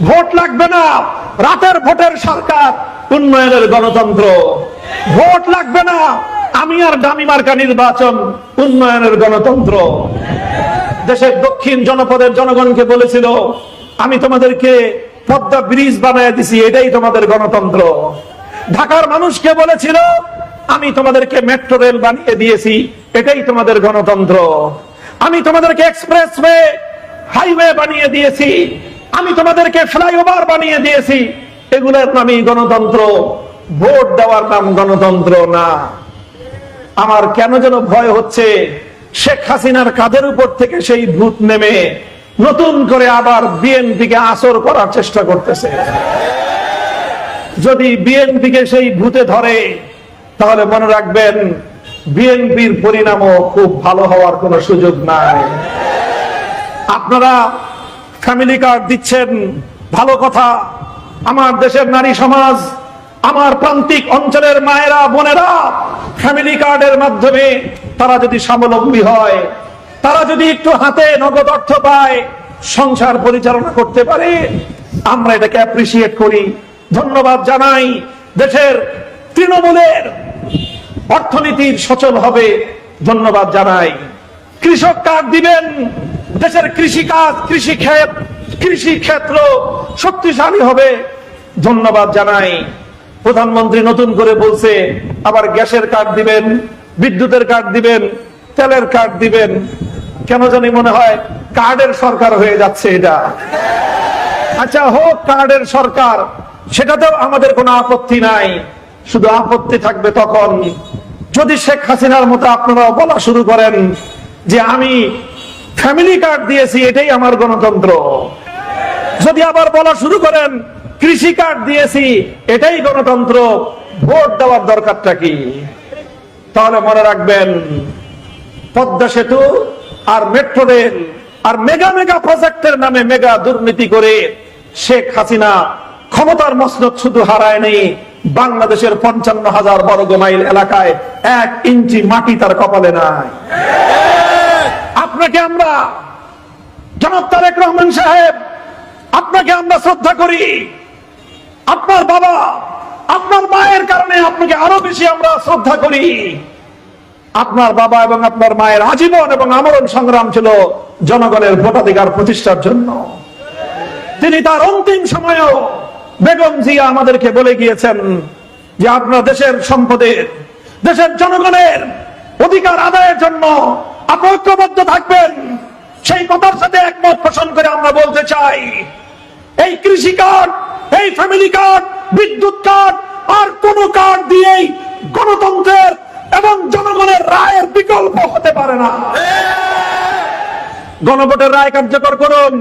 Vote লাগবে না, রাতের ভোটের সরকার, উন্নয়নের গণতন্ত্র। ভোট লাগবে না, আমি আর দামি মার্কা নির্বাচন, উন্নয়নের গণতন্ত্র। দেশের দক্ষিণ জনপদের জনগণকে বলেছিল, আমি তোমাদেরকে পদ্মা ব্রিজ বানিয়ে দিছি, এটাই তোমাদের গণতন্ত্র। ঢাকার মানুষকে বলেছিল, আমি তোমাদেরকে মেট্রো রেল বানিয়ে দিয়েছি, এটাই তোমাদের গণতন্ত্র। আমি তোমাদেরকে এক্সপ্রেসওয়ে, হাইওয়ে বানিয়ে দিয়েছি, আমি তোমাদেরকে ফ্লাইওভার বানিয়ে দিয়েছি, এগুলোর নামই গণতন্ত্র। ভোট দেওয়ার নাম গণতন্ত্র না। আমার কেন যেন ভয় হচ্ছে, শেখ হাসিনার কাঁধের উপর থেকে সেই ভূত নেমে নতুন করে আবার বিএনপিকে আসর করার চেষ্টা করতেছে। যদি বিএনপিকে সেই ভূতে ধরে, তাহলে মনে রাখবেন বিএনপির পরিণামও খুব ভালো হওয়ার কোনো সুযোগ নাই। আপনারা ফ্যামিলি কার্ড দিচ্ছেন, ভালো কথা। আমার দেশের নারী সমাজ, আমার প্রান্তিক অঞ্চলের মায়েরা বোনেরা ফ্যামিলি কার্ডের মাধ্যমে তারা যদি স্বাবলম্বী হয়, তারা যদি একটু হাতে নগদ অর্থ পায়, সংসার পরিচালনা করতে পারে, আমরা এটাকে অ্যাপ্রিসিয়েট করি, ধন্যবাদ জানাই। দেশের তৃণমূলের অর্থনীতির সচল হবে, ধন্যবাদ জানাই। কৃষক কার্ড দিবেন, দেশের কৃষিকাজ, কৃষি ক্ষেত্র শক্তিশালী হবে, ধন্যবাদ জানাই। প্রধানমন্ত্রী নতুন করে বলছে আবার গ্যাসের কার্ড দিবেন, বিদ্যুতের কার্ড দিবেন, তেলের কার্ড দিবেন। কেন জানি মনে হয় কার্ডের সরকার হয়ে যাচ্ছে এটা। আচ্ছা হোক কার্ডের সরকার, সেটাতেও আমাদের কোনো আপত্তি নাই। শুধু আপত্তি থাকবে তখন যদি শেখ হাসিনার মতো আপনারাও বলা শুরু করেন যে আমি ফ্যামিলি কার্ড দিয়েছি, এটাই আমার গণতন্ত্র। যদি আবার বলা শুরু করেন কৃষি কার্ড দিয়েছি, এটাই গণতন্ত্র, ভোট দেওয়ার দরকারটা কি? তাহলে মনে রাখবেন পদ্মা সেতু আর মেট্রো রেল আর মেগা প্রজেক্টের নামে মেগা দুর্নীতি করে শেখ হাসিনা ক্ষমতার মসনদ শুধু হারায়নি, বাংলাদেশের 55,000 বর্গ মাইল এলাকায় 1 ইঞ্চি মাটি তার কপালে নাই। আপনাকে আমরা, জনাব তারেক রহমান সাহেব, আপনাকে আমরা শ্রদ্ধা করি। আপনার বাবা, আপনার মায়ের কারণে আপনাকে আরো বেশি আমরা শ্রদ্ধা করি। আপনার বাবা এবং আপনার মায়ের আজীবন এবং আমরণ সংগ্রাম ছিল জনগণের ভোটাধিকার প্রতিষ্ঠার জন্য। তিনি তার অন্তিম সময়েও বেগম জিয়া আমাদেরকে বলে গিয়েছেন যে আপনারা দেশের সম্পদের, দেশের জনগণের অধিকার আদায়ের জন্য আপনারা ঐক্যবদ্ধ থাকবেন। সেই কথার সাথে একমত পোষণ করে আমরা বলতে চাই, এই কৃষি কার্ড, এই ফ্যামিলি কার্ড, বিদ্যুৎ কার্ড আর কোন কার্ড দিয়েই গণতন্ত্রের এবং জনগণের রায়ের বিকল্প হতে পারে না। গণভোটের রায় কার্যকর করুন।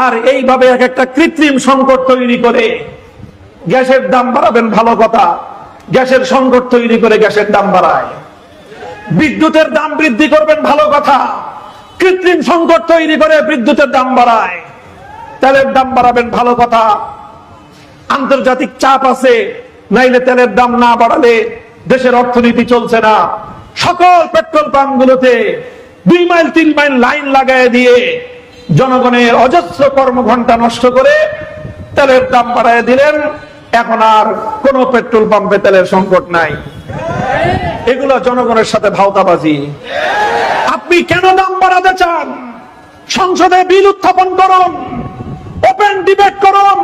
আর এইভাবে এক একটা কৃত্রিম সংকট তৈরি করে গ্যাসের দাম বাড়াবেন, ভালো কথা। গ্যাসের সংকট তৈরি করে গ্যাসের দাম বাড়ায়। বিদ্যুতের দাম বৃদ্ধি করবেন, ভালো কথা। কৃত্রিম সংকট তৈরি করে বিদ্যুতের দাম বাড়ায়। তেলের দাম বাড়াবেন, ভালো কথা। আন্তর্জাতিক চাপ আছে, নাইলে তেলের দাম না বাড়ালে দেশের অর্থনীতি চলছে না। সকল পেট্রোল পাম্পগুলোতে 2 মাইল 3 মাইল লাইন লাগায় দিয়ে জনগণের অজস্র কর্মঘণ্টা নষ্ট করে তেলের দাম বাড়ায় দিলেন। এখন আর কোন পেট্রোল পাম্পে তেলের সংকট নাই। এগুলো জনগণের সাথে ভাওতাবাজি। আপনি কেন দাম বাড়াতে চান? সংসদে বিল উত্থাপন করুন, ওপেন ডিবেট করুন,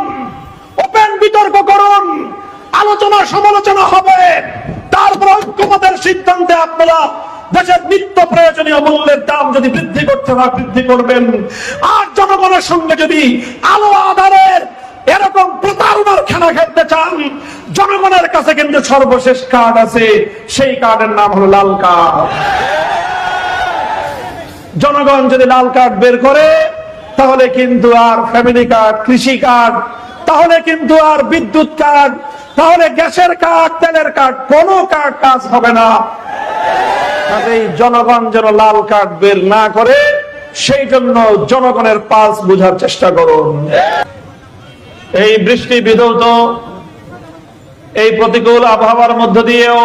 ওপেন বিতর্ক করুন, আলোচনা সমালোচনা হবে। তারপর ঐক্যমতের সিদ্ধান্তে আপনারা দেশের নিত্য প্রয়োজনীয় মূল্যের দাম যদি বৃদ্ধি করতে হয় বৃদ্ধি করবেন। আর জনগণের সঙ্গে যদি আলো আধারের এরকম প্রতারণার খেলা খেলতে চান, জনগণের কাছে কিন্তু সর্বশেষ কার্ড আছে, সেই কার্ডের নাম হলো লাল কার্ড। জনগণ যদি লাল কার্ড বের করে, তাহলে কিন্তু আর ফ্যামিলি কার্ড, কৃষি কার্ড, তাহলে কিন্তু আর বিদ্যুৎ কার্ড, তাহলে গ্যাসের কার্ড, তেলের কার্ড, কোন কার্ড কাজ হবে না। এই জনগণ যেন লাল কার্ড বের না করে, সেই জন্য জনগণের পালস বোঝার চেষ্টা করুন। এই বৃষ্টি বিধৌত এই প্রতিকূল আবহাওয়ার মধ্য দিয়েও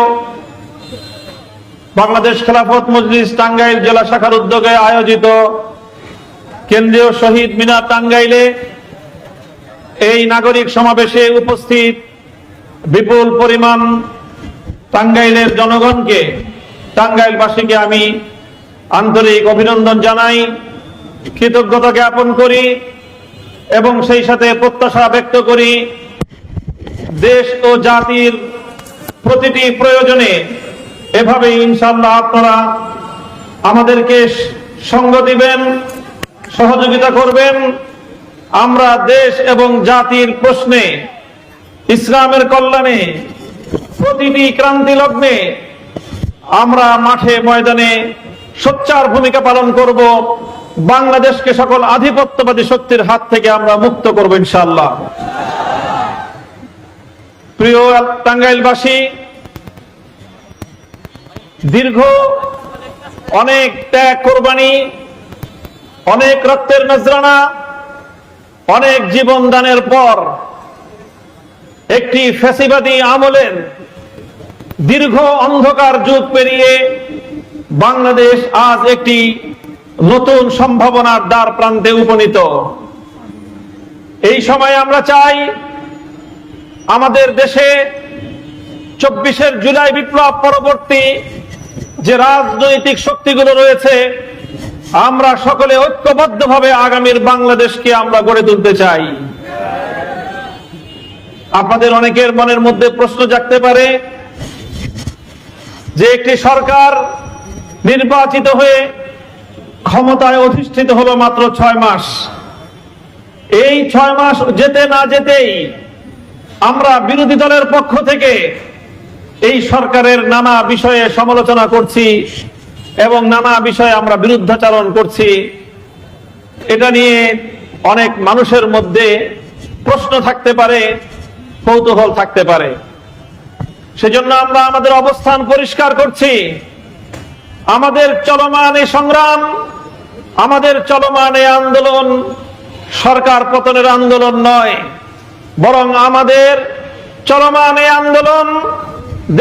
বাংলাদেশ খেলাফত মজলিস টাঙ্গাইল জেলা শাখার উদ্যোগে আয়োজিত কেন্দ্রীয় শহীদ মিনার টাঙ্গাইলে এই নাগরিক সমাবেশে উপস্থিত বিপুল পরিমাণ টাঙ্গাইলের জনগণকে, টাঙ্গাইলবাসীকে আমি আন্তরিক অভিনন্দন জানাই, কৃতজ্ঞতা জ্ঞাপন করি এবং সেই সাথে প্রত্যাশা ব্যক্ত করি দেশ ও জাতির প্রতিটি প্রয়োজনে এভাবে ইনশাআল্লাহ আপনারা আমাদেরকে সঙ্গ দিবেন, সহযোগিতা করবেন। আমরা দেশ এবং জাতির প্রশ্নে, ইসলামের কল্যাণে, প্রতিটি ক্রান্তি লগ্নে আমরা মাঠে ময়দানে সোচ্চার ভূমিকা পালন করব। বাংলাদেশকে সকল আধিপত্যবাদী শক্তির হাত থেকে আমরা মুক্ত করব ইনশাআল্লাহ। প্রিয় টাঙ্গাইলবাসী, দীর্ঘ অনেক ত্যাগ কোরবানি, অনেক রক্তের নজরানা, অনেক জীবন দানের পর একটি ফ্যাসিবাদী আমলের দীর্ঘ অন্ধকার যুগ পেরিয়ে বাংলাদেশ আজ একটি নতুন সম্ভাবনার দ্বার প্রান্তে উপনীত। এই সময় আমরা চাই আমাদের দেশে 24 জুলাই বিপ্লব পরবর্তী যে রাজনৈতিক শক্তিগুলো রয়েছে, আমরা সকলে ঐক্যবদ্ধভাবে আগামীর বাংলাদেশকে আমরা গড়ে তুলতে চাই। আপনাদের অনেকের মনের মধ্যে প্রশ্ন জাগতে পারে যে একটি সরকার নির্বাচিত হয়ে ক্ষমতায় অধিষ্ঠিত হলো মাত্র 6 মাস। এই 6 মাস যেতে না যেতেই আমরা বিরোধী দলের পক্ষ থেকে এই সরকারের নানা বিষয়ে সমালোচনা করছি এবং নানা বিষয়ে আমরা বিরুদ্ধাচরণ করছি। এটা নিয়ে অনেক মানুষের মধ্যে প্রশ্ন থাকতে পারে, কৌতূহল থাকতে পারে। সেজন্য আমরা আমাদের অবস্থান পরিষ্কার করছি। আমাদের চলমান এই সংগ্রাম, আমাদের চলমান এই আন্দোলন সরকার পতনের আন্দোলন নয়, বরং আমাদের চলমান এই আন্দোলন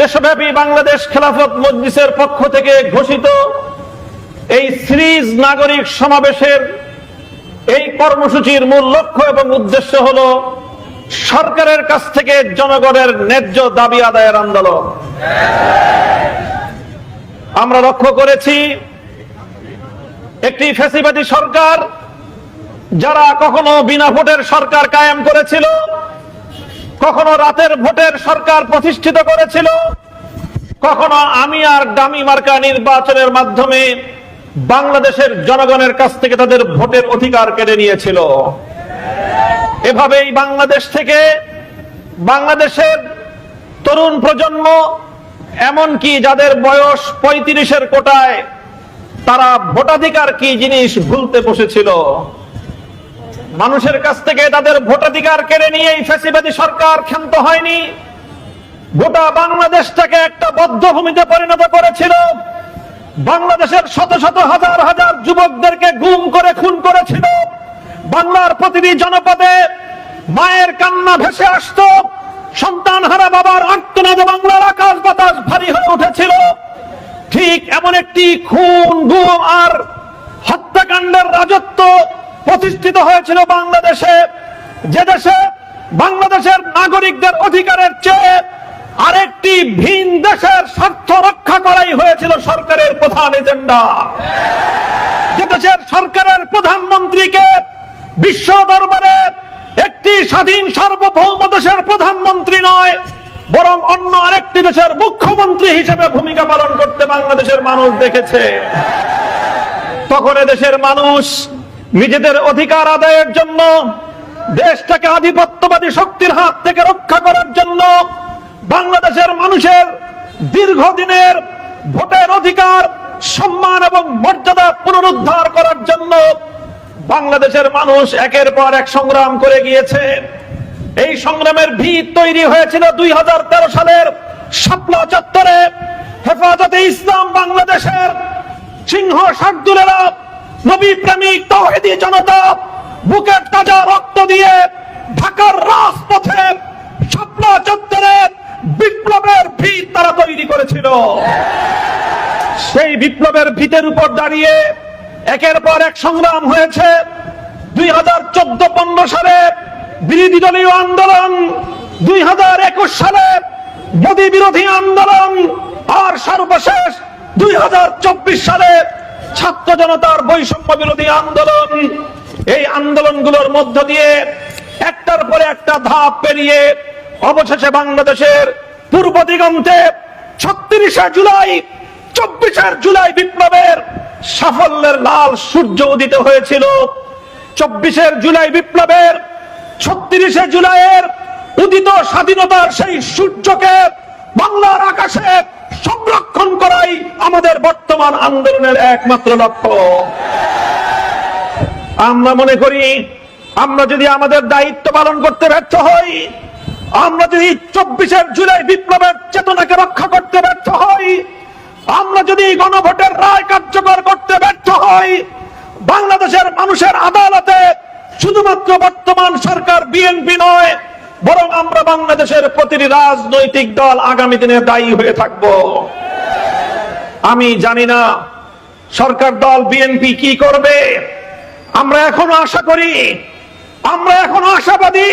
দেশব্যাপী বাংলাদেশ খেলাফত মজলিসের পক্ষ থেকে ঘোষিত এই সিরিজ নাগরিক সমাবেশের এই কর্মসূচির মূল লক্ষ্য এবং উদ্দেশ্য হলো সরকারের কাছ থেকে জনগণের ন্যায্য দাবি আদায়ের আন্দোলন। আমরা লক্ষ্য করেছি একটি ফ্যাসিবাদী সরকার, যারা কখনো বিনা ভোটের সরকার কায়েম করেছিল, কখনো রাতের ভোটের সরকার প্রতিষ্ঠিত করেছিল, কখনো আমি আর ডামি মার্কা নির্বাচনের মাধ্যমে বাংলাদেশের জনগণের কাছ থেকে তাদের ভোটের অধিকার কেড়ে নিয়েছিল। এভাবেই বাংলাদেশ থেকে বাংলাদেশের তরুণ প্রজন্ম, এমনকি যাদের বয়স 35-এর কোটায়, তারা ভোটাধিকার কি জিনিস ভুলতে বসেছিল। মানুষের কাছ থেকে তাদের ভোটাধিকার কেড়ে নিয়ে এই ফ্যাসিবাদী সরকার ক্ষান্ত হয়নি, গোটা বাংলাদেশটাকে একটা বদ্ধভূমিতে পরিণত করেছিল। বাংলাদেশের শত শত হাজার হাজার যুবকদেরকে গুম করে খুন করেছিল। বাংলার প্রতিটি জনপদে মায়ের কান্না ভেসে আসতো, সন্তান হারা বাবার আর্তনাদে বাংলার আকাশ বাতাস ভারী হয়ে উঠেছিল। ঠিক এমন একটি খুন, গুম আর হত্যাকাণ্ডের রাজত্ব প্রতিষ্ঠিত হয়েছিল বাংলাদেশে, যে দেশে বাংলাদেশের নাগরিকদের অধিকারের চেয়ে আরেকটি ভিন দেশের স্বার্থ রক্ষা করাই হয়েছিল সরকারের প্রধান এজেন্ডা। যে দেশের সরকারের প্রধানমন্ত্রীকে বিশ্ব দরবারে একটি স্বাধীন সার্বভৌম দেশের প্রধানমন্ত্রী নয়, বরং অন্য আরেকটি দেশের মুখ্যমন্ত্রী হিসেবে ভূমিকা পালন করতে বাংলাদেশের মানুষ দেখেছে। তখন দেশের মানুষ নিজেদের অধিকার আদায়ের জন্য, দেশটাকে আধিপত্যবাদী শক্তির হাত থেকে রক্ষা করার জন্য, বাংলাদেশের মানুষের দীর্ঘদিনের ভোটের অধিকার, সম্মান এবং মর্যাদা পুনরুদ্ধার করার জন্য বাংলাদেশের মানুষ একের পর এক সংগ্রাম করে গিয়েছে। এই সংগ্রামের ভিত তৈরি হয়েছিল 2013 সালের শাপলা চত্বরে। হেফাজতে ইসলাম বাংলাদেশের সিংহ শার্দুলেরা, নবী প্রেমিক তাওহীদি জনতা বুকের তাজা রক্ত দিয়ে ঢাকার রাজপথে শাপলা চত্বরে বিপ্লবের ভিত তারা তৈরি করেছিল। সেই বিপ্লবের ভিতের উপর দাঁড়িয়ে একের পর এক সংগ্রাম হয়েছে। 2014-15 সালে বিরোধী দলীয় আন্দোলন, 2021 সালে মোদী বিরোধী আন্দোলন, আর সর্বশেষ 2024 সালে ছাত্র জনতার বৈষম্য বিরোধী আন্দোলন। এই আন্দোলনগুলোর মধ্য দিয়ে একটার পরে একটা ধাপ পেরিয়ে অবশেষে বাংলাদেশের পূর্ব দিগন্তে 36শে জুলাই, 24 জুলাই বিপ্লবের সাফল্যের লাল সূর্য উদিত হয়েছিল। 24 জুলাই বিপ্লবের, 36শে জুলাইয়ের উদিত স্বাধীনতার সেই সূর্যকে বাংলার আকাশে সংরক্ষণ করাই আমাদের বর্তমান আন্দোলনের একমাত্র লক্ষ্য। আমরা মনে করি, আমরা যদি আমাদের দায়িত্ব পালন করতে ব্যর্থ হই, আমরা যদি 24 জুলাই বিপ্লবের চেতনাকে রক্ষা করতে ব্যর্থ হই, আমরা যদি গণভোটের রায় কার্যকর করতে ব্যর্থ হই, বাংলাদেশের মানুষের আদালতে শুধুমাত্র বর্তমান সরকার বিএনপি নয়, বরং আমরা বাংলাদেশের প্রতিটি রাজনৈতিক দল আগামী দিনে দায়ী হয়ে থাকব। আমি জানি না সরকার দল বিএনপি কি করবে। আমরা এখনো আশা করি, আমরা এখনো আশাবাদী,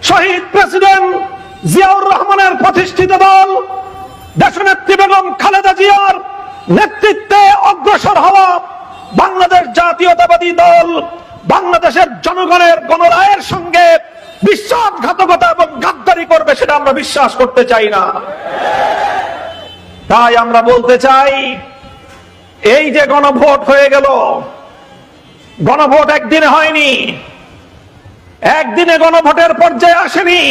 শহীদ প্রেসিডেন্ট জিয়াউর রহমানের প্রতিষ্ঠিত দল দেশনেত্রী বেগম খালেদা জিয়ার নেতৃত্বে অগ্রসর হওয়া বাংলাদেশ জাতীয়তাবাদী দল বাংলাদেশের জনগণের গণরায়ের সঙ্গে বিশ্বাসঘাতকতা এবং গাদ্দারি করবে, সেটা আমরা বিশ্বাস করতে চাই না। তাই আমরা বলতে চাই, এই যে গণভোট হয়ে গেল, গণভোট একদিনে হয়নি, একদিনে গণভোটের পর্যায়ে আসেনি।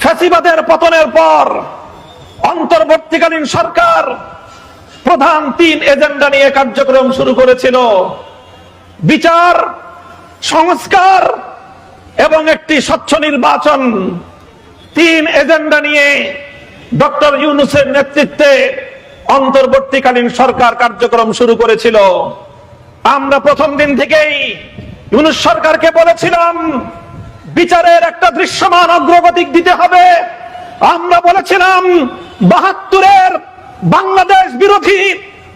ফ্যাসিবাদের পতনের পর অন্তর্বর্তীকালীন সরকার প্রধান 3 এজেন্ডা নিয়ে কার্যক্রম শুরু করেছিল: বিচার, সংস্কার এবং একটি স্বচ্ছ নির্বাচন। 3 এজেন্ডা নিয়ে ডক্টর ইউনূসের নেতৃত্বে অন্তর্বর্তীকালীন সরকার কার্যক্রম শুরু করেছিল। আমরা প্রথম দিন থেকেই ইউনূস সরকারকে বলেছিলাম, বিচারের একটা দৃশ্যমান অগ্রগতি দিতে হবে। আমরা বলেছিলাম, 72-এর বাংলাদেশ বিরোধী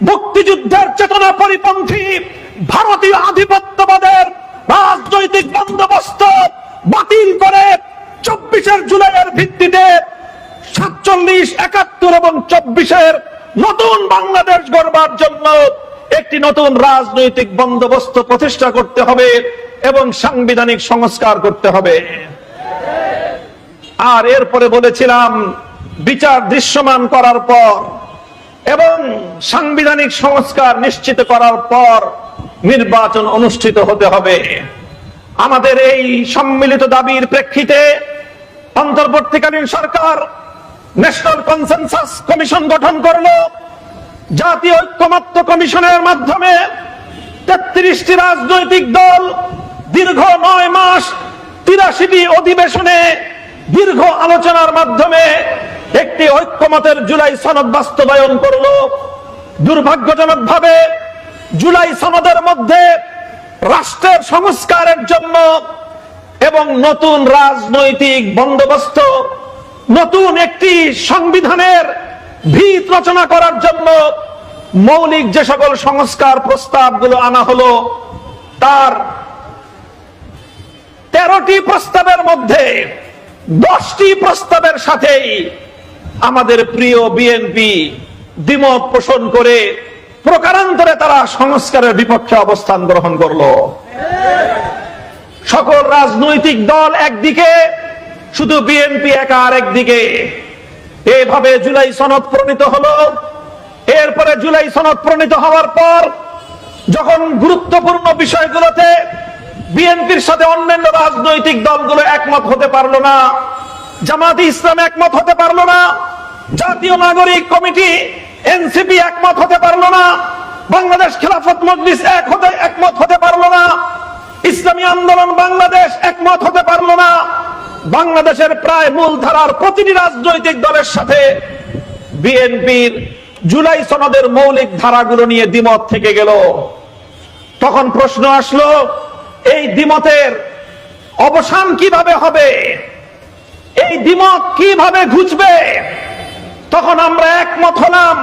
মুক্তিযুদ্ধের চেতনা পরিপন্থী ভারতীয় আধিপত্যবাদের রাজনৈতিক বন্দোবস্ত বাতিল করে 24 জুলাইয়ের ভিত্তিতে 47, 71 এবং 24-এর নতুন বাংলাদেশ গড়বার জন্য একটি নতুন রাজনৈতিক বন্দোবস্ত প্রতিষ্ঠা করতে হবে এবং সাংবিধানিক সংস্কার করতে হবে। আর এরপরে বলেছিলাম, বিচার দৃশ্যমান করার পর এবং সাংবিধানিক সংস্কার নিশ্চিত করার পর নির্বাচন অনুষ্ঠিত হতে হবে। আমাদের এই সম্মিলিত দাবির প্রেক্ষিতে অন্তর্বর্তীকালীন সরকার ন্যাশনাল কনসেনসাস কমিশন গঠন করলো। জাতীয় ঐক্যমত্য কমিশনের মাধ্যমে 33টি রাজনৈতিক দল দীর্ঘ 9 মাস 83টি অধিবেশনে দীর্ঘ আলোচনার মাধ্যমে একটি ঐক্যমতের জুলাই সনদ বাস্তবায়ন করলো। দুর্ভাগ্যজনকভাবে জুলাই সনদের মধ্যে রাষ্ট্রের সংস্কারের জন্য এবং নতুন রাজনৈতিক বন্দোবস্ত, নতুন একটি সংবিধানের ভিত রচনা করার জন্য মৌলিক যে সকল সংস্কার প্রস্তাবগুলো আনা হলো, তার 13টি প্রস্তাবের মধ্যে 10টি প্রস্তাবের সাথেই আমাদের প্রিয় বিএনপি দ্বিমত পোষণ করে প্রকারান্তরে তারা সংস্কারের বিপক্ষে অবস্থান গ্রহণ করলো। সকল রাজনৈতিক দল একদিকে, শুধু বিএনপি একা আরেকদিকে। এভাবে জুলাই সনদ প্রণীত হলো। এরপরে জুলাই সনদ প্রণীত হওয়ার পর যখন গুরুত্বপূর্ণ বিষয়গুলোতে বিএনপির সাথে অন্যান্য রাজনৈতিক দলগুলো একমত হতে পারলো না, জামায়াতে ইসলাম একমত হতে পারলো না, জাতীয় নাগরিক কমিটি এনসিপি একমত হতে পারলো না, বাংলাদেশ খেলাফত মজলিস একমত হতে পারলো না, ইসলামী আন্দোলন বাংলাদেশ একমত হতে পারলো না, বাংলাদেশের প্রায় মূলধারার প্রতিটি রাজনৈতিক দলের সাথে বিএনপির জুলাই সনদের মৌলিক ধারাগুলো নিয়ে দ্বিমত থেকে গেল। তখন প্রশ্ন আসলো, এই দ্বিমতের অবসান কিভাবে হবে, এই দ্বিমত কিভাবে ঘুচবে? তখন আমরা একমত হলাম,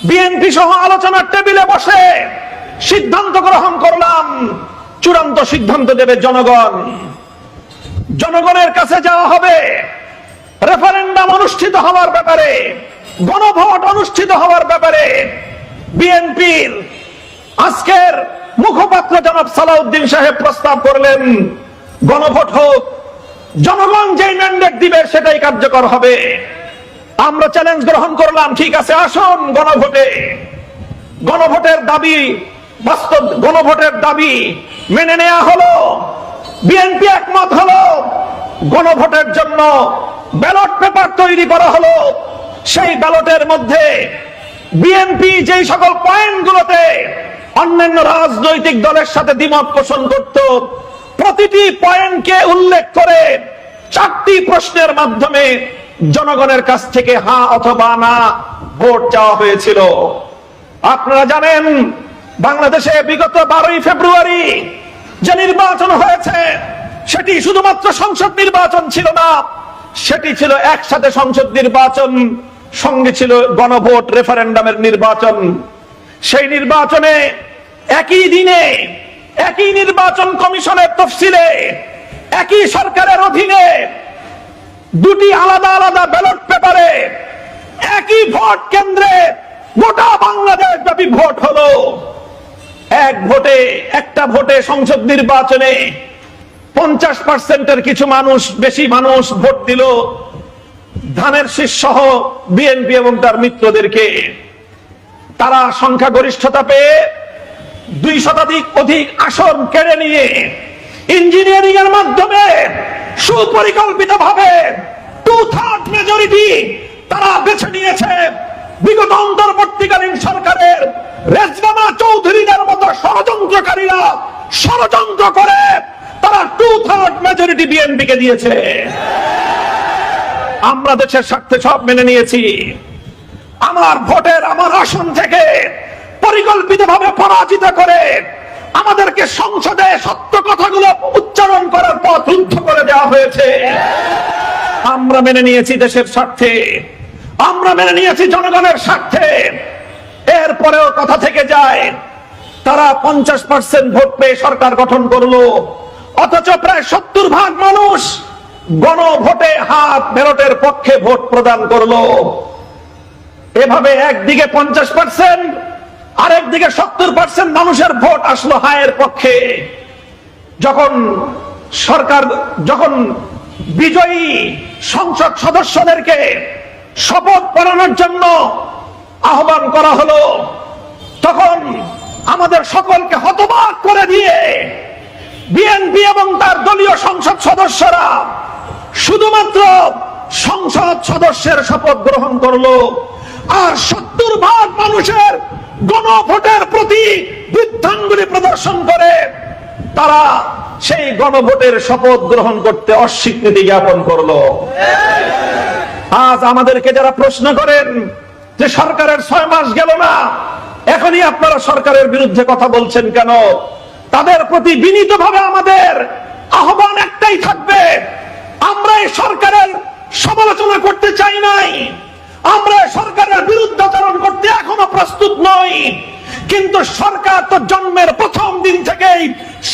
বিএনপি সহ আলোচনার টেবিলে বসে সিদ্ধান্ত গ্রহণ করলাম, চূড়ান্ত সিদ্ধান্ত দেবে জনগণ। জনগণের কাছে যাওয়া হবে রেফারেন্ডাম অনুষ্ঠিত হওয়ার ব্যাপারে, গণভোট অনুষ্ঠিত হওয়ার ব্যাপারে। বিএনপির আজকের মুখপাত্র জনাব সালাউদ্দিন সাহেব প্রস্তাব করলেন গণভোট হোক, জনগণ যেই ম্যান্ডেট দিবে সেটাই কার্যকর হবে। আমরা চ্যালেঞ্জ গ্রহণ করলাম, ঠিক আছে আসুন গণভোটে। গণভোটের দাবি বাস্তব, গণভোটের দাবি মেনে নেওয়া হলো। বিএনপি একমত হলো, গণভোটের জন্য ব্যালট পেপার তৈরি করা হলো। সেই ব্যালটের মধ্যে বিএনপি যেই সকল পয়েন্টগুলোতে অন্যান্য রাজনৈতিক দলের সাথে দ্বিমত পোষণ করত, প্রতিটি পয়েন্টকে উল্লেখ করে 4টি প্রশ্নের মাধ্যমে জনগণের কাছ থেকে হ্যাঁ অথবা না ভোট চাওয়া হয়েছিল। আপনারা জানেন বাংলাদেশে বিগত 12ই ফেব্রুয়ারি যে নির্বাচন হয়েছে সেটি শুধুমাত্র সংসদ নির্বাচন ছিল না, সেটি ছিল একসাথে সংসদ নির্বাচন, সঙ্গে ছিল গণভোট রেফারেন্ডামের নির্বাচন। সেই নির্বাচনে একই দিনে একই নির্বাচন কমিশনের তফসিলে একই সরকারের অধীনে 2টি আলাদা আলাদা ব্যালট পেপারে একই ভোট কেন্দ্রে গোটা বাংলাদেশ ব্যাপী ভোট হলো। একটা ভোটে সংসদ নির্বাচনে 50%-এর কিছু মানুষ, বেশি মানুষ ভোট দিল ধানের শীষ সহ বিএনপি এবং তার মিত্রদেরকে। তারা সংখ্যাগরিষ্ঠতা পেয়ে 2 শতাধিক অধিক আসন কেড়ে নিয়ে ইঞ্জিনিয়ারিং এর মাধ্যমে সুপরিকল্পিতভাবে 2/3 মেজরিটি তারা বেছে নিয়েছে। বিগত অন্তর্বর্তীকালীন সরকারের রেজওয়ানা চৌধুরীদের মতো ষড়যন্ত্রকারীরা ষড়যন্ত্র করে তারা 2/3 মেজরিটি বিএনপিকে দিয়েছে। আমরা দেশের স্বার্থে সব মেনে নিয়েছি। আমার ভোটের আমার আসন থেকে পরিকল্পিতভাবে পরাজিত করে আমাদেরকে সংসদে সত্য কথাগুলো উচ্চারণ করার পথ রুদ্ধ করে দেওয়া হয়েছে। আমরা মেনে নিয়েছি দেশের স্বার্থে, আমরা মেনে নিয়েছি জনগণের স্বার্থে। এরপরেও কথা থেকে যায়, তারা 50% ভোট পেয়ে সরকার গঠন করলো, অথচ প্রায় 70% মানুষ গণভোটে ব্যালটের পক্ষে ভোট প্রদান করলো। এভাবে একদিকে 50%, আরেকদিকে 70% মানুষের ভোট আসলো হায়ের পক্ষে। যখন বিজয়ী সংসদ সদস্যদেরকে শপথ পড়ানোর জন্য আহ্বান করা হলো, তখন আমাদের সকলকে হতবাক করে দিয়ে বিএনপি এবং তার দলীয় সংসদ সদস্যরা শুধুমাত্র সংসদ সদস্যের শপথ গ্রহণ করলো, আর 70% মানুষের গণভোটের প্রতি বৃদ্ধাঙ্গুলি প্রদর্শন করে তারা সেই গণভোটের শপথ গ্রহণ করতে অস্বীকৃতি জ্ঞাপন করলো। আজ আমাদেরকে যারা প্রশ্ন করেন যে সরকারের 6 মাস গেল না, এখনই আপনারা সরকারের বিরুদ্ধে কথা বলছেন কেন, তাদের প্রতি বিনীতভাবে আমাদের আহ্বান একটাই থাকবে, আমরা এই সরকারের সমালোচনা করতে চাই নাই, আমরা সরকারের বিরুদ্ধাচরণ করতে এখনো প্রস্তুত নই, কিন্তু সরকার তো জন্মের প্রথম দিন থেকেই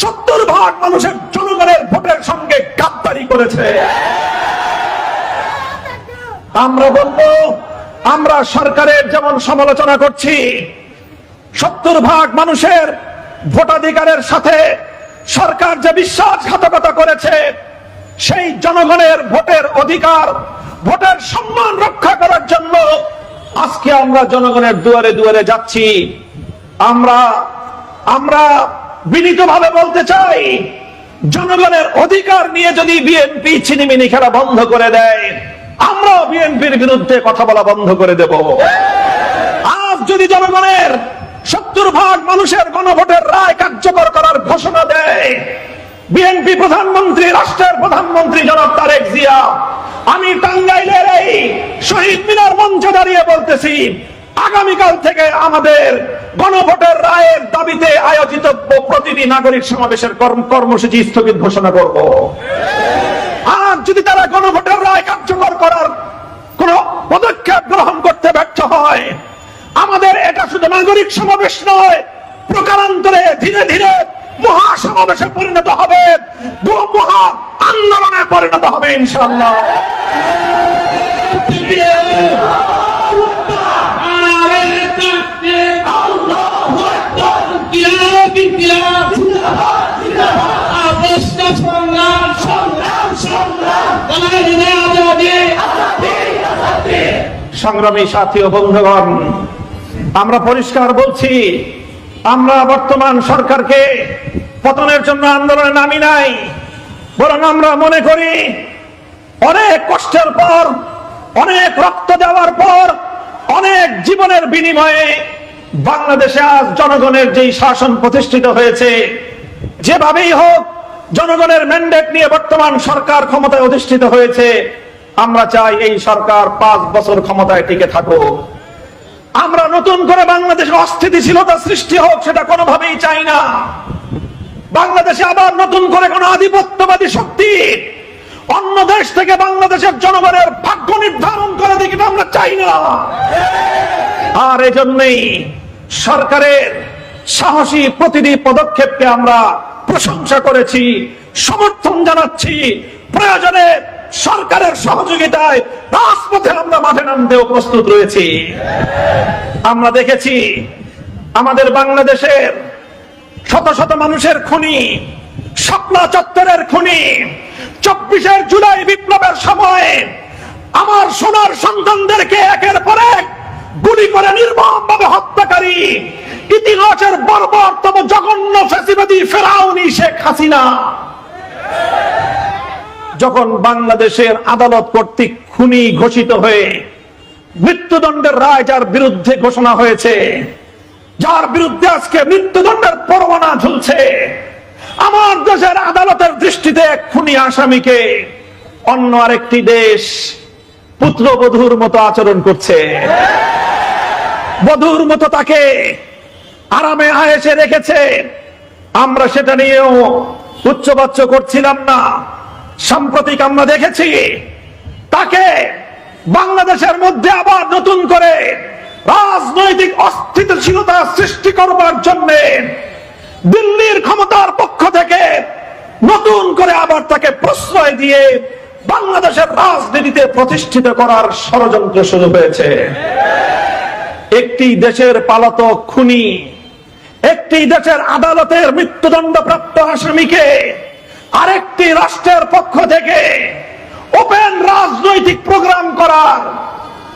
70% মানুষের জনগণের ভোটের সঙ্গে গাদ্দারি করেছে। আমরা বলবো, আমরা সরকারের যেমন সমালোচনা করছি, 70% মানুষের ভোটাধিকারের সাথে সরকার যে বিশ্বাসঘাতকতা করেছে, সেই জনগণের ভোটের অধিকার, ভোটের সম্মান রক্ষা করার জন্য আজকে আমরা জনগণের দুয়ারে দুয়ারে যাচ্ছি। আমরা বিনীতভাবে বলতে চাই, জনগণের অধিকার নিয়ে যদি বিএনপি ছিনিমিনি খেলা বন্ধ করে দেয়, আমরাও বিএনপির বিরুদ্ধে কথা বলা বন্ধ করে দেব। আজ যদি জনগণের 70% মানুষের গণভোটের রায় কার্যকর করার ঘোষণা দেয়, বিএনপি প্রধানমন্ত্রী, রাষ্ট্রের প্রধানমন্ত্রী জনাব তারেক জিয়া, আমি টাঙ্গাইলের এই শহীদ মিনার মঞ্চে দাঁড়িয়ে বলতেছি, আগামীকাল থেকে আমাদের গণভোটের রায়ের দাবিতে আয়োজিত প্রতিটি নাগরিক সমাবেশের কর্মসূচি স্থগিত ঘোষণা করব। আর যদি তারা গণভোটের রায় কার্যকর করার কোন পদক্ষেপ গ্রহণ করতে ব্যর্থ হয়, আমাদের এটা শুধু নাগরিক সমাবেশ নয়, প্রকারান্তরে ধীরে ধীরে মহাসমাবেশে পরিণত হবে, মহা আন্দোলনে পরিণত হবে ইনশাআল্লাহ। সংগ্রামী সাথী ও বন্ধুগণ, আমরা পরিষ্কার বলছি, আমরা বর্তমান সরকারকে পতনের জন্য আন্দোলনে নামি নাই, বরং আমরা মনে করি অনেক কষ্টের পর, অনেক রক্ত দেওয়ার পর, অনেক জীবনের বিনিময়ে বাংলাদেশে আজ জনগণের যেই শাসন প্রতিষ্ঠিত হয়েছে, যেভাবেই হোক জনগণের ম্যান্ডেট নিয়ে বর্তমান সরকার ক্ষমতায় অধিষ্ঠিত হয়েছে, আমরা চাই এই সরকার 5 বছর ক্ষমতায় টিকে থাকুক। আমরা নতুন করে বাংলাদেশে অস্থিতিশীলতা সৃষ্টি হোক সেটা কোনোভাবেই চাই না। বাংলাদেশে আবার নতুন করে কোন আধিপত্যবাদী শক্তি অন্য দেশ থেকে বাংলাদেশের জনগণের ভাগ্য নির্ধারণ করে দিকে আমরা চাই না। আর এজন্যই সরকারের সাহসী প্রতিটি পদক্ষেপকে আমরা প্রশংসা করেছি, সমর্থন জানাচ্ছি। প্রয়োজনে সরকারের সহযোগিতায় রাজপথে আমরা মাঠে নামতেও প্রস্তুত রয়েছি। আমরা দেখেছি আমাদের বাংলাদেশের শত শত মানুষের খুনি, শাপলা চত্বরের খুনি, 24 জুলাই বিপ্লবের সময় আমার সোনার সন্তানদেরকে একের পর এক গুলি করে নির্মমভাবে হত্যাকারী ইতিহাসের বর্বরতম জঘন্য ফ্যাসিবাদী ফেরাউনি শেখ হাসিনা যখন বাংলাদেশের আদালত কর্তৃক খুনি ঘোষিত হয়ে মৃত্যুদণ্ডের রায় যার বিরুদ্ধে ঘোষণা হয়েছে, যার বিরুদ্ধে আজকে মৃত্যুদণ্ডের পরোয়ানা ঝুলছে, আমার দেশের আদালতের দৃষ্টিতে এক খুনি আসামিকে অন্য আরেকটি দেশ পুত্রবধূর মতো আচরণ করছে, বধূর মতো তাকে আরামে আয়েশে রেখেছে। আমরা সেটা নিয়েও উচ্চবাচ্য করছিলাম না। সাম্প্রতিক আমরা দেখেছি তাকে বাংলাদেশের মধ্যে আবার নতুন করে রাজনৈতিক অস্থিতিশীলতা সৃষ্টি করবার জন্য দিল্লির ক্ষমতার পক্ষ থেকে নতুন করে আবার তাকে প্রশ্রয় দিয়ে বাংলাদেশের রাজনীতিতে প্রতিষ্ঠিত করার ষড়যন্ত্র শুরু হয়েছে। একটি দেশের পলাতক খুনি, একটি দেশের আদালতের মৃত্যুদণ্ডপ্রাপ্ত আসামিকে আরেকটি রাষ্ট্রের পক্ষ থেকে ওপেন রাজনৈতিক প্রোগ্রাম করার,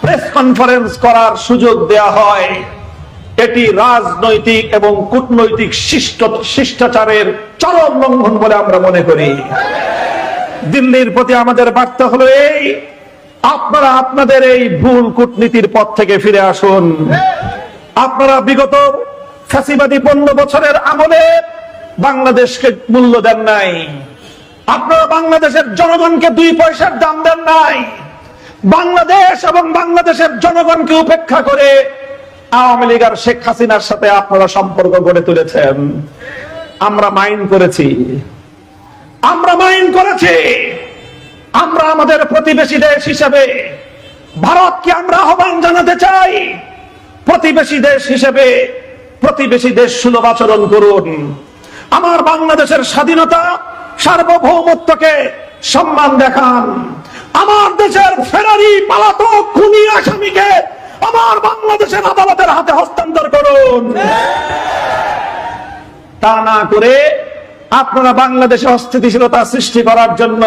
প্রেস কনফারেন্স করার সুযোগ দেয়া হয়। এটি রাজনৈতিক এবং কূটনৈতিক শিষ্টাচারের চরম লঙ্ঘন বলে আমরা মনে করি। দিল্লির প্রতি আমাদের বার্তা হলো এই, আপনারা আপনাদের এই ভুল কূটনীতির পথ থেকে ফিরে আসুন। আপনারা বিগত ফ্যাসিবাদী 15 বছরের আমলে বাংলাদেশকে মূল্য দেন নাই, আপনারা বাংলাদেশের জনগণকে 2 পয়সার দাম দেন নাই। বাংলাদেশ এবং বাংলাদেশের জনগণকে উপেক্ষা করে আওয়ামী লীগ আর শেখ হাসিনার সাথে আপনারা সম্পর্ক গড়ে তুলেছেন। আমরা মাইন্ড করেছি, আমরা মাইন্ড করেছি। আমরা আমাদের প্রতিবেশী দেশ হিসেবে ভারতকে আমরা আহ্বান জানাতে চাই, প্রতিবেশী দেশ হিসেবে প্রতিবেশী দেশ সুলভ আচরণ করুন। আমার বাংলাদেশের স্বাধীনতা সার্বভৌমত্বকে সম্মান দেখান। আমার দেশের ফেরারি পলাতক খুনি আসামিকে আমার বাংলাদেশের আদালতের হাতে হস্তান্তর করুন। তা না করে আপনারা বাংলাদেশে অস্থিতিশীলতা সৃষ্টি করার জন্য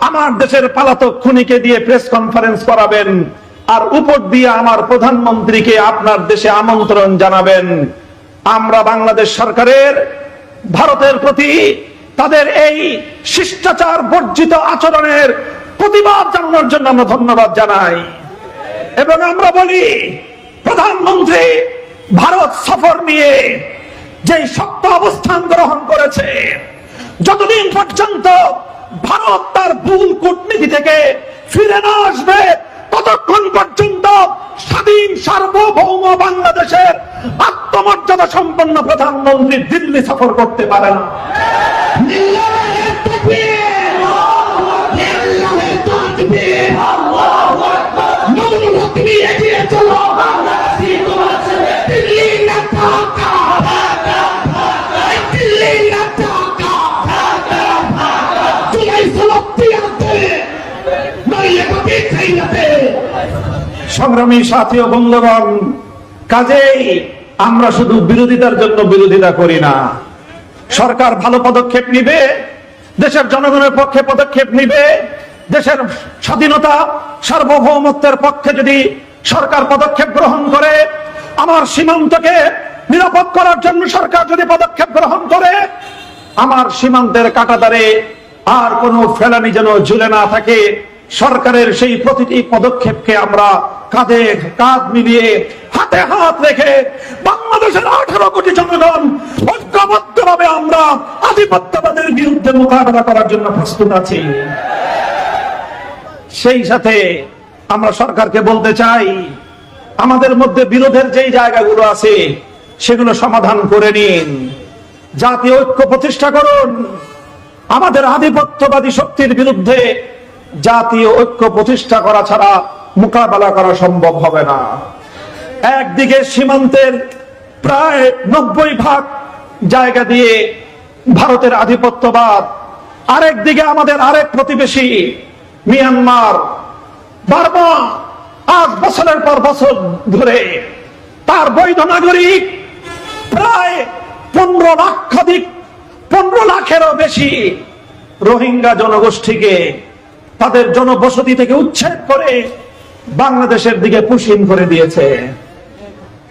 আমার দেশের পলাতক খুনিকে দিয়ে প্রেস কনফারেন্স করাবেন, আর উপর দিয়ে আমার প্রধানমন্ত্রীকে আপনার দেশে আমন্ত্রণ জানাবেন। আমরা বাংলাদেশ সরকারের ভারতের প্রতি তাদের এই শিষ্টাচার বর্জিত আচরণের প্রতিবাদ জানানোর জন্য আমরা ধন্যবাদ জানাই। এবং আমরা বলি, প্রধানমন্ত্রী ভারত সফর নিয়ে যে শক্ত অবস্থান গ্রহণ করেছে, যতদিন পর্যন্ত ভারত তার ভুল কূটনীতি থেকে ফিরে না আসবে, ততক্ষণ পর্যন্ত স্বাধীন সার্বভৌম বাংলাদেশের আত্মমর্যাদা সম্পন্ন প্রধানমন্ত্রী দিল্লি সফর করতে পারে না। সংগ্রামী সাথী ও বন্ধুগণ, কাজেই আমরা শুধু বিরোধিতার জন্য বিরোধিতা করি না। সরকার ভালো পদক্ষেপ নিবে, দেশের জনগণের পক্ষে পদক্ষেপ নিবে, দেশের স্বাধীনতা সার্বভৌমত্বের পক্ষে যদি সরকার পদক্ষেপ গ্রহণ করে, আমার সীমান্তকে নিরাপদ করার জন্য সরকার যদি পদক্ষেপ গ্রহণ করে, আমার সীমান্তের কাঁটাতারে আর কোনো ফেলানি যেন ঝুলে না থাকে, সরকারের সেই প্রতিটি পদক্ষেপকে আমরা কাঁধে কাঁধ মিলিয়ে হাতে হাত রেখে বাংলাদেশের 18 কোটি জনগণ ঐক্যবদ্ধভাবে আমরা আধিপত্যবাদের বিরুদ্ধে মোকাবেলা করার জন্য প্রস্তুত আছি। সেই সাথে আমরা সরকারকে বলতে চাই, আমাদের মধ্যে বিরোধের যেই জায়গাগুলো আছে সেগুলো সমাধান করে নিন, জাতীয় ঐক্য প্রতিষ্ঠা করুন। আমাদের আধিপত্যবাদী শক্তির বিরুদ্ধে জাতীয় ঐক্য প্রতিষ্ঠা করা ছাড়া মোকাবেলা করা সম্ভব হবে না। একদিকে সীমান্তের প্রায় 90% জায়গা দিয়ে ভারতের আধিপত্যবাদ, আরেকদিকে আমাদের আরেক প্রতিবেশী মিয়ানমার বারবার 8 বছরের পর বছর ধরে তার বৈধ নাগরিক প্রায় 15 লাখেরও বেশি রোহিঙ্গা জনগোষ্ঠীকে তাদের জনবসতি থেকে উচ্ছেদ করে বাংলাদেশের দিকে পুশিন করে দিয়েছে,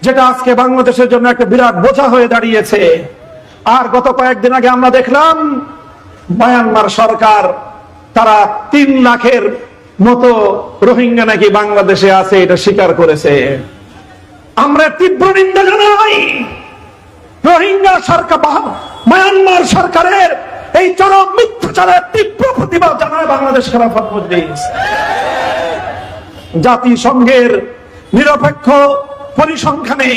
যেটা আজকে বাংলাদেশের জন্য একটা বিরাট বোঝা হয়ে দাঁড়িয়েছে। আর গত কয়েকদিন আগে আমরা দেখলাম মায়ানমার সরকার তারা 3 লাখের মতো রোহিঙ্গা নাকি বাংলাদেশে আছে, এটা স্বীকার করেছে। আমরা তীব্র নিন্দা জানাই রোহিঙ্গা সরকার, মায়ানমার সরকারের এই চরম মিথ্যাচারের তীব্র প্রতিবাদ জানায় বাংলাদেশ খেলাফত মজলিস। জাতিসংঘের নিরপেক্ষ পরিসংখ্যানে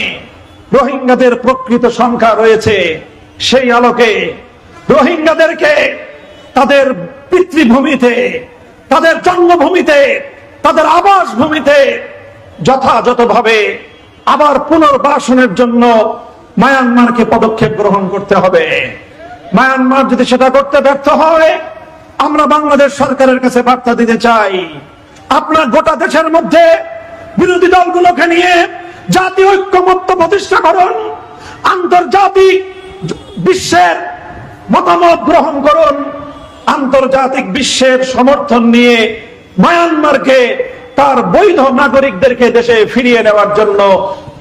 রোহিঙ্গাদের প্রকৃত সংখ্যা রয়েছে, সেই আলোকে রোহিঙ্গাদেরকে তাদের পিতৃভূমিতে, তাদের জন্মভূমিতে, তাদের আবাস ভূমিতে যথাযথভাবে আবার পুনর্বাসনের জন্য মায়ানমারকে পদক্ষেপ গ্রহণ করতে হবে। মায়ানমার যদি সেটা করতে ব্যর্থ হয়, আমরা বাংলাদেশ সরকারের কাছে বার্তা দিতে চাই, আপনার গোটা দেশের মধ্যে বিরোধী দলগুলোকে নিয়ে জাতীয় ঐক্যমত্য প্রতিষ্ঠা করুন, আন্তর্জাতিক বিশ্বের মতামত গ্রহণ করুন, আন্তর্জাতিক বিশ্বের সমর্থন নিয়ে মায়ানমারকে তার বৈধ নাগরিকদেরকে দেশে ফিরিয়ে নেওয়ার জন্য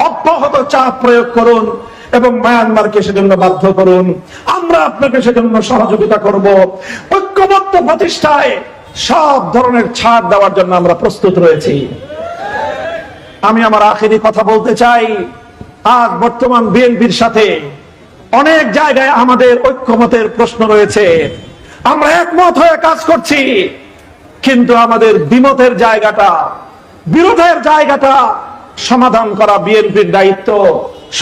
অব্যাহত চাপ প্রয়োগ করুন এবং মায়ানমারকে সেজন্য বাধ্য করুন। আমরা আপনাকে সেজন্য সহযোগিতা করব। ঐক্যবদ্ধ প্রতিষ্ঠায় সব ধরনের ছাড় দেওয়ার জন্য আমরা প্রস্তুত রয়েছি। আমি আমার আখেরি কথা বলতে চাই, আজ বর্তমান বিএনপির সাথে অনেক জায়গায় আমাদের ঐক্যমতের প্রশ্ন রয়েছে, আমরা একমত হয়ে কাজ করছি, কিন্তু আমাদের দ্বিমতের জায়গাটা, বিরোধের জায়গাটা সমাধান করা বিএনপির দায়িত্ব,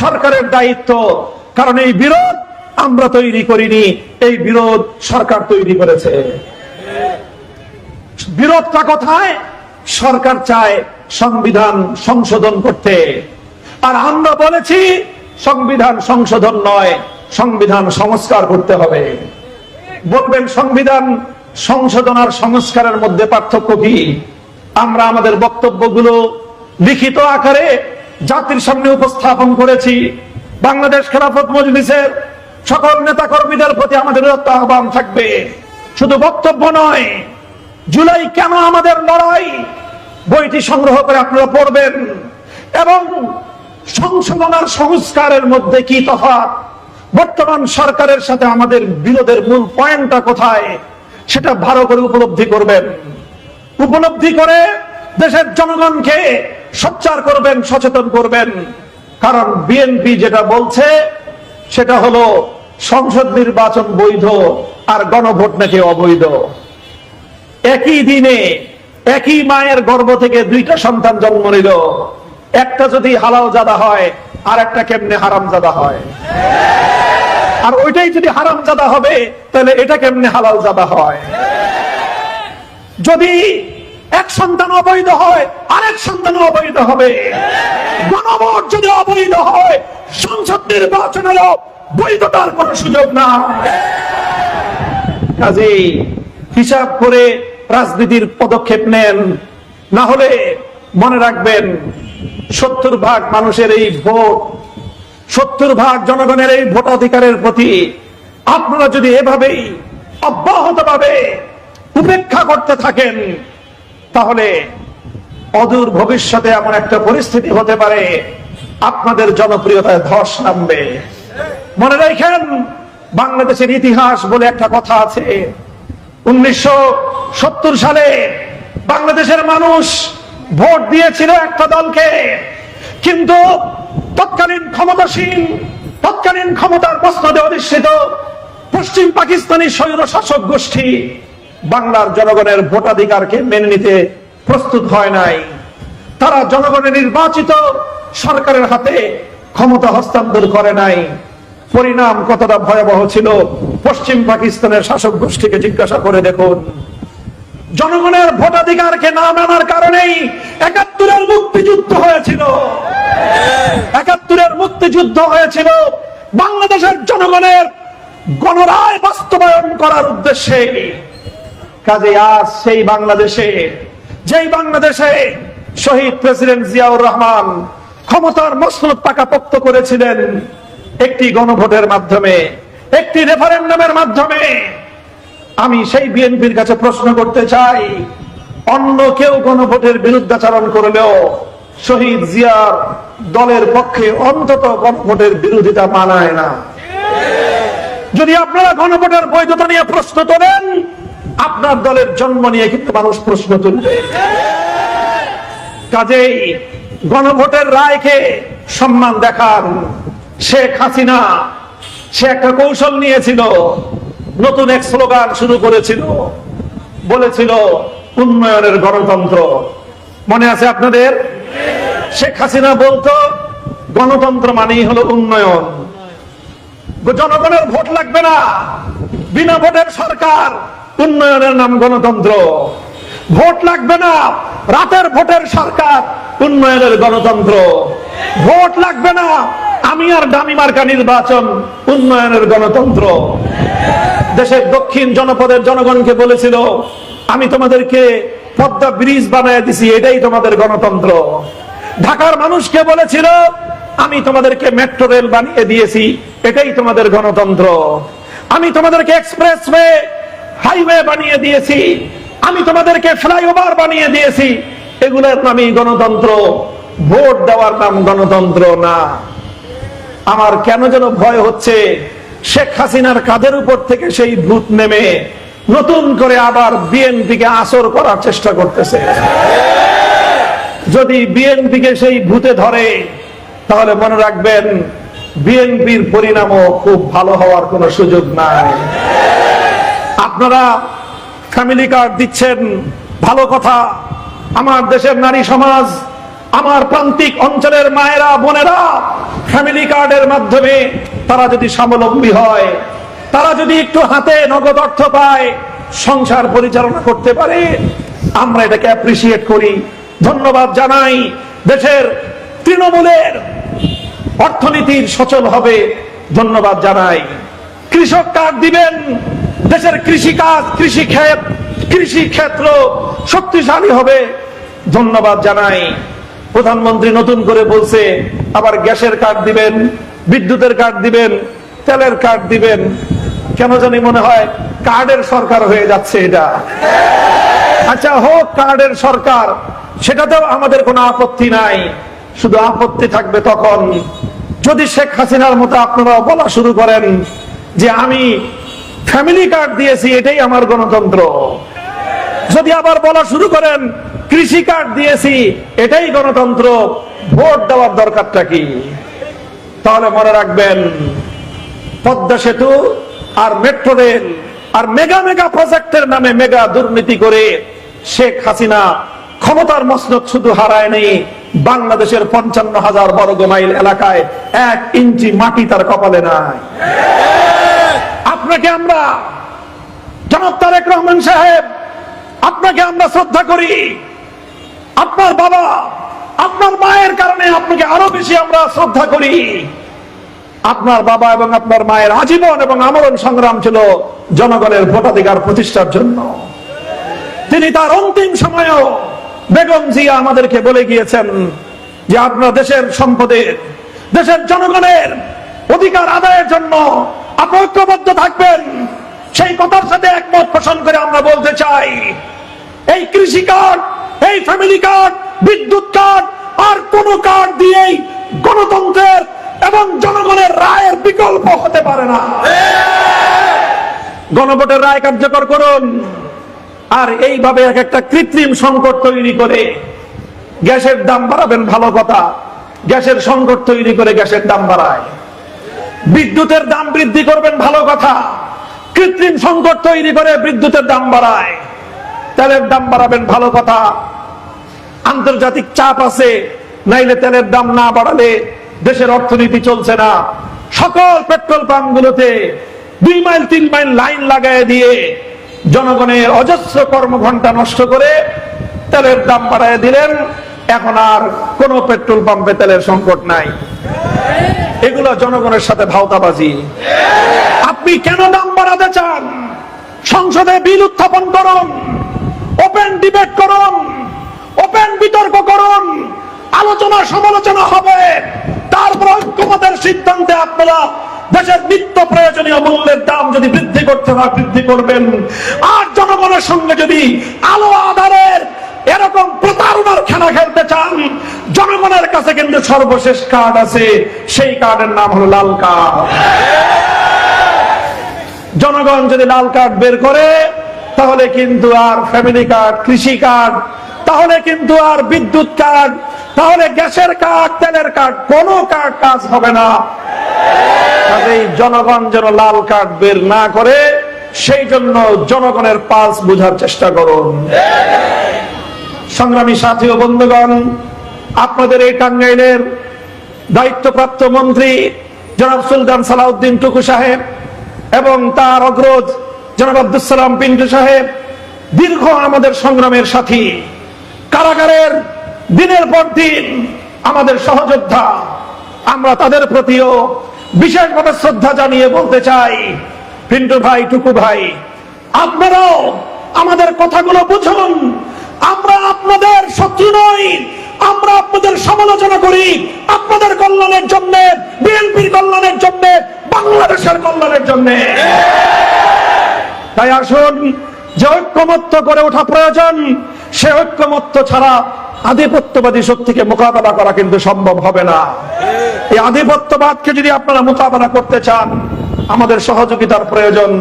সরকারের দায়িত্ব। কারণ এই বিরোধ আমরা তৈরি করিনি, এই বিরোধ সরকার তৈরি করেছে। বিরোধটা কোথায়? সরকার চায় সংবিধান সংশোধন করতে, আর আমরা বলেছি সংবিধান সংশোধন নয়, সংবিধান সংস্কার করতে হবে। বলবেন সংবিধান সংশোধন আর সংস্কারের মধ্যে পার্থক্য কি? আমরা আমাদের বক্তব্যগুলো লিখিত আকারে জাতির সামনে উপস্থাপন করেছি। বাংলাদেশ খেলাফত মজলিসের সকল নেতা কর্মীদের প্রতি আমাদের আহ্বান থাকবে, শুধু বক্তব্য নয়, জুলাই কেন আমাদের লড়াই বইটি সংগ্রহ করে আপনারা পড়বেন এবং সংশোধন আর সংস্কারের মধ্যে কি তফাৎ, বর্তমান সরকারের সাথে আমাদের বিরোধের মূল পয়েন্টটা কোথায় সেটা ভালো করে উপলব্ধি করবেন। উপলব্ধি করে দেশের জনগণকে সোচ্চার করবেন, সচেতন করবেন। কারণ বিএনপি যেটা বলছে সেটা হলো সংসদ নির্বাচন বৈধ আর গণভোট নাকি অবৈধ। একই দিনে একই মায়ের গর্ভ থেকে 2টা সন্তান জন্ম নিল, একটা যদি হালাল জাদা হয় আর একটা কেমনে হারাম জাদা হয়? আর ওইটাই যদি হারাম জাদা হবে তাহলে এটা কেমনে হালাল জাদা হয়? যদি এক সন্তান অবৈধ হয় আরেক সন্তান অবৈধ হবে। গণভোট যদি অবৈধ হয়, সংসদ নির্বাচনেরও বৈধতার কোনো সুযোগ না। কাজেই হিসাব করে রাজনীতির পদক্ষেপ নেন, না হলে মনে রাখবেন 70% মানুষের এই ভোট, 70% জনগণের এই ভোটাধিকারের প্রতি আপনারা যদি এভাবেই অব্যাহতভাবে উপেক্ষা করতে থাকেন, তাহলে অদূর ভবিষ্যতে এমন একটা পরিস্থিতি হতে পারে আপনাদের জনপ্রিয়তায় ধস নামবে। মনে রাখেন, বাংলাদেশের ইতিহাস বলে একটা কথা আছে। 1970 সালে বাংলাদেশের মানুষ ভোট দিয়েছিল একটা দলকে, কিন্তু তৎকালীন ক্ষমতাসীন, তৎকালীন ক্ষমতার মসনদে অধিষ্ঠিত পশ্চিম পাকিস্তানি স্বৈর শাসক গোষ্ঠী বাংলার জনগণের ভোটাধিকারকে মেনে নিতে প্রস্তুত হয় নাই। তারা জনগণের নির্বাচিত সরকারের হাতে ক্ষমতা হস্তান্তর করে নাই। পরিণাম কতটা ভয়াবহ ছিল পশ্চিম পাকিস্তানের শাসক গোষ্ঠীকে জিজ্ঞাসা করে দেখুন। জনগণের ভোটাধিকারকে না মানার কারণেই ৭১-এর মুক্তিযুদ্ধ হয়েছিল। ৭১-এর মুক্তিযুদ্ধ হয়েছিল বাংলাদেশের জনগণের গণরায় বাস্তবায়ন করার উদ্দেশ্যে। কাজে আজ সেই বাংলাদেশে, যেই বাংলাদেশে শহীদ প্রেসিডেন্ট জিয়াউর রহমান ক্ষমতার মসনদ পাকাপোক্ত করেছিলেন একটি গণভোটের মাধ্যমে, একটি রেফারেন্ডামের মাধ্যমে, আমি সেই বিএনপির কাছে প্রশ্ন করতে চাই, অন্য কেউ গণভোটের বিরুদ্ধাচরণ করলেও শহীদ জিয়ার দলের পক্ষে অন্তত গণভোটের বিরোধিতা মানায় না। যদি আপনারা গণভোটের বৈধতা নিয়ে প্রশ্ন তোলেন, আপনার দলের জন্ম নিয়ে কিন্তু মানুষ প্রশ্ন তুলবে। কাজেই গণভোটের রায়কে সম্মান দেখান। শেখ হাসিনা সে একটা কৌশল নিয়েছিল, নতুন এক স্লোগান শুরু করেছিল, বলেছিল উন্নয়নের গণতন্ত্র। মনে আছে আপনাদের? শেখ হাসিনা বলতো গণতন্ত্র মানেই হলো উন্নয়ন, জনগণের ভোট লাগবে না, বিনা ভোটের সরকার, উন্নয়নের নাম গণতন্ত্র। ভোট লাগবে না, রাতের ভোটের সরকার, উন্নয়নের গণতন্ত্র। ভোট লাগবে না, আমি আর ডামি মার্কা নির্বাচন, উন্নয়নের গণতন্ত্র। দেশের দক্ষিণ জনপদের জনগণকে বলেছিল আমি তোমাদেরকে পদ্মা ব্রিজ বানায় দিছি, এটাই তোমাদের গণতন্ত্র। ঢাকার মানুষকে বলেছিল আমি তোমাদেরকে মেট্রো রেল বানিয়ে দিয়েছি, এটাই তোমাদের গণতন্ত্র। আমি তোমাদেরকে এক্সপ্রেসওয়ে, হাইওয়ে বানিয়ে দিয়েছি, আমি তোমাদেরকে ফ্লাইওভার বানিয়ে দিয়েছি, এগুলোর নামই গণতন্ত্র। ভোট দেওয়ার নাম গণতন্ত্র না। আমার কেন যেন ভয় হচ্ছে শেখ হাসিনার কাঁধের উপর থেকে সেই ভূত নেমে নতুন করে আবার বিএনপিকে আসর করার চেষ্টা করতেছে। যদি বিএনপিকে সেই ভূতে ধরে, তাহলে মনে রাখবেন বিএনপির পরিণামও খুব ভালো হওয়ার কোনো সুযোগ নাই। আপনারা ফ্যামিলি কার্ড দিচ্ছেন, ভালো কথা। আমার দেশের নারী সমাজ, আমার প্রান্তিক অঞ্চলের মায়েরা বোনেরা ফ্যামিলি কার্ডের মাধ্যমে তারা যদি স্বাবলম্বী হয়, তারা যদি একটু হাতে নগদ অর্থ পায়, সংসার পরিচালনা করতে পারে, আমরা এটাকে অ্যাপ্রিসিয়েট করি, ধন্যবাদ জানাই। দেশের তৃণমূলের অর্থনীতির সচল হবে, ধন্যবাদ জানাই। কৃষক কার্ড দিবেন, দেশের কৃষিকাজ, কৃষি ক্ষেত্র শক্তিশালী হবে, ধন্যবাদ জানাই। প্রধানমন্ত্রী নতুন করে বলছে আবার গ্যাসের কার্ড দিবেন, বিদ্যুতের কার্ড দিবেন, তেলের কার্ড দিবেন। কেন জানি মনে হয় কার্ডের সরকার হয়ে যাচ্ছে এটা। আচ্ছা হোক কার্ডের সরকার, সেটাতেও আমাদের কোনো আপত্তি নাই। শুধু আপত্তি থাকবে তখন যদি শেখ হাসিনার মতো আপনারাও বলা শুরু করেন যে আমি ফ্যামিলি কার্ড দিয়েছি, এটাই আমার গণতন্ত্র। যদি আবার বলা শুরু করেন কৃষি কার্ড দিয়েছি, এটাই গণতন্ত্র, ভোট দেওয়ার দরকারটা কি? তাহলে মনে রাখবেন পদ্মা সেতু আর মেট্রো রেল আর মেগা প্রজেক্টের নামে মেগা দুর্নীতি করে শেখ হাসিনা ক্ষমতার মসনদ শুধু হারায়নি, বাংলাদেশের ৫৫,০০০ বর্গ মাইল এলাকায় ১ ইঞ্চি মাটি তার কপালে নাই। আপনাকে আমরা, জনাব তারেক রহমান সাহেব, আপনাকে আমরা শ্রদ্ধা করি। আপনার বাবা, আপনার মায়ের কারণে আপনাকে আরো বেশি আমরা শ্রদ্ধা করি। আপনার বাবা এবং আপনার মায়ের আজীবন এবং আমরণ সংগ্রাম ছিল জনগণের ভোটাধিকার প্রতিষ্ঠার জন্য। তিনি তার অন্তিম সময়েও বেগম জিয়া আমাদেরকে বলে গিয়েছেন যে আপনারা দেশের সম্পদের, দেশের জনগণের অধিকার আদায়ের জন্য আপনারা ঐক্যবদ্ধ থাকবেন। সেই কথার সাথে একমত পোষণ করে আমরা বলতে চাই, এই কৃষি কার্ড, এই ফ্যামিলি কার্ড, বিদ্যুৎ কার্ড আর কোন কার্ড দিয়েই গণতন্ত্রের এবং জনগণের রায়ের বিকল্প হতে পারে না। গণভোটের রায় কার্যকর করুন। আর এইভাবে এক একটা কৃত্রিম সংকট তৈরি করে গ্যাসের দাম বাড়াবেন, ভালো কথা। গ্যাসের সংকট তৈরি করে গ্যাসের দাম বাড়ায়। বিদ্যুতের দাম বৃদ্ধি করবেন, ভালো কথা। কৃত্রিম সংকট তৈরি করে বিদ্যুতের দাম বাড়ায়। তেলের দাম বাড়াবেন, ভালো কথা। আন্তর্জাতিক চাপ আছে, নাইলে তেলের দাম না বাড়ালে দেশের অর্থনীতি চলছে না। সকল পেট্রোল পাম্পগুলোতে 2 মাইল 3 মাইল লাইন লাগায় দিয়ে জনগণের অজস্র কর্মঘণ্টা নষ্ট করে তেলের দাম বাড়ায় দিলেন। এখন আর কোন পেট্রোল পাম্পে তেলের সংকট নাই। এগুলো জনগণের সাথে ভাওতাবাজি। আপনি কেন দাম বাড়াতে চান? সংসদে বিল উত্থাপন করুন, ওপেন ডিবেট করুন, ওপেন বিতর্ক করুন, আলোচনা সমালোচনা হবে। তারপর ঐক্যমতের সিদ্ধান্তে আপনারা দেশের নিত্য প্রয়োজনীয় মূল্যের দাম যদি বৃদ্ধি করতে হয় বৃদ্ধি করবেন। আর জনগণের সঙ্গে যদি আলো আধারের এরকম প্রতারণার খেলা খেলতে চান, জনগণের কাছে কিন্তু সর্বশেষ কার্ড আছে, সেই কার্ডের নাম হলো লাল কার্ড। জনগণ যদি লাল কার্ড বের করে, তাহলে কিন্তু আর ফ্যামিলি কার্ড, কৃষি কার্ড, তাহলে কিন্তু আর বিদ্যুৎ কার্ড, তাহলে গ্যাসের কার্ড, তেলের কার্ড, কোনো কার্ড কাজ হবে না। কাজেই জনগণ যেন লাল কার্ড বের না করে, সেই জন্য জনগণের পালস বোঝার চেষ্টা করুন। সংগ্রামী সাথী ও বন্ধুগণ, আপনাদের এই টাঙ্গাইলের দায়িত্বপ্রাপ্ত মন্ত্রী জনাব সুলতান সালাউদ্দিন টুকু সাহেব এবং তার অগ্রজ জনাব আব্দুস সালাম পিন্টু সাহেব দীর্ঘ আমাদের সংগ্রামের সাথী, কারাগারের দিনের পর দিন আমাদের সহযোদ্ধা। আমরা তাদের প্রতিও বিশেষভাবে শ্রদ্ধা জানিয়ে বলতে চাই, পিন্টু ভাই, টুকু ভাই, আপনারাও আমাদের কথাগুলো বুঝুন। আমরা আপনাদের শত্রু নই, আমরা আপনাদের সমালোচনা করি আপনাদের কল্যাণের জন্য, বিএনপির কল্যাণের জন্য, বাংলাদেশের কল্যাণের জন্য। তাই আসুন, যে ঐক্যমত্য করে ওঠা প্রয়োজন, সে ঐক্যমত্য ছাড়া আধিপত্যবাদী শক্তিকে মোকাবেলা করা কিন্তু সম্ভব হবে না। এই আধিপত্যবাদকে যদি আপনারা মোকাবেলা করতে চান, আমাদের সহযোগিতার প্রয়োজন।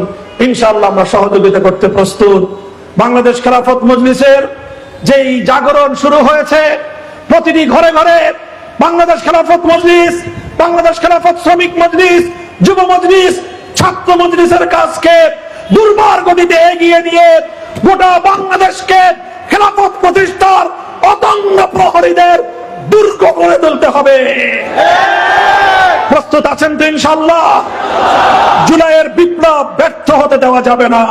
ইনশাআল্লাহ আমরা সহযোগিতা করতে প্রস্তুত। বাংলাদেশ খেলাফত মজলিসের যেই জাগরণ শুরু হয়েছে, প্রতিটি ঘরে ঘরে বাংলাদেশ খেলাফত মজলিস, বাংলাদেশ খেলাফত শ্রমিক মজলিস, যুব মজলিস, ছাত্র মজলিসের কাজকে দুর্বার গতিতে এগিয়ে নিয়ে গোটা বাংলাদেশকে খেলাফত প্রতিষ্ঠার অদম্য প্রহরীদের দুর্গ করে তুলতে হবে। প্রস্তুত আছেন তো ইনশাআল্লাহ? জুলাইয়ের বিপ্লব ব্যর্থ হতে দেওয়া যাবে না।